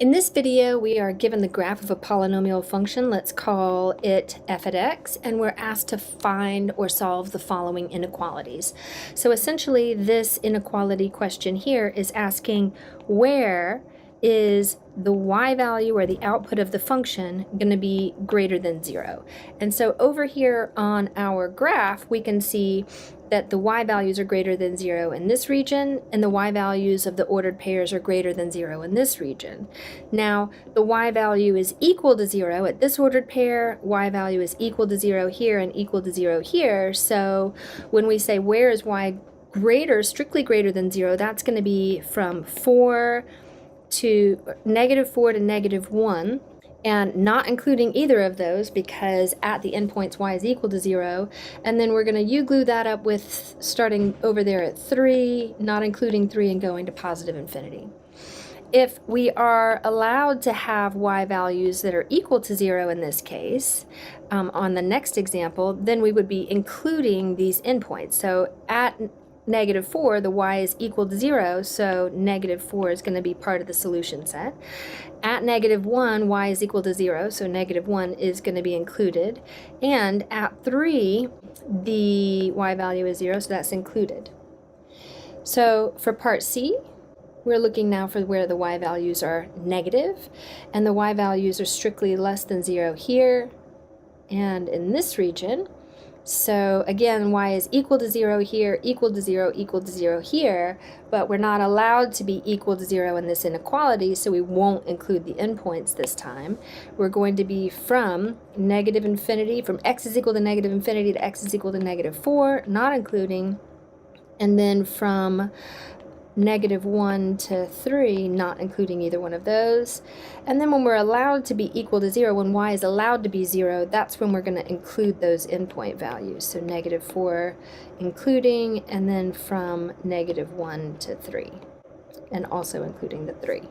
In this video, we are given the graph of a polynomial function. Let's call it f at x, and we're asked to find or solve the following inequalities. So essentially, this inequality question here is asking where is the y value or the output of the function going to be greater than 0. And so over here on our graph, we can see that the y values are greater than 0 in this region, and the y values of the ordered pairs are greater than 0 in this region. Now, the y value is equal to 0 at this ordered pair, y value is equal to 0 here and equal to 0 here. So when we say where is y greater, strictly greater than 0, that's going to be from 4 to -4 to -1, and not including either of those because at the endpoints y is equal to 0, and then we're going to u-glue that up with starting over there at 3, not including 3 and going to positive infinity. If we are allowed to have y values that are equal to 0 in this case, on the next example, then we would be including these endpoints. So at -4, the y is equal to 0, so -4 is going to be part of the solution set. At -1, y is equal to 0, so -1 is going to be included. And at 3, the y value is 0, so that's included. So for part C, we're looking now for where the y values are negative, and the y values are strictly less than 0 here and in this region. So again, y is equal to 0 here, equal to 0, equal to 0 here, but we're not allowed to be equal to 0 in this inequality, so we won't include the endpoints this time. We're going to be from negative infinity, from x is equal to negative infinity to x is equal to -4, not including, and then from -1 to 3, not including either one of those. And then when we're allowed to be equal to 0, when y is allowed to be 0, that's when we're going to include those endpoint values. So -4 including, and then from -1 to 3, and also including the 3.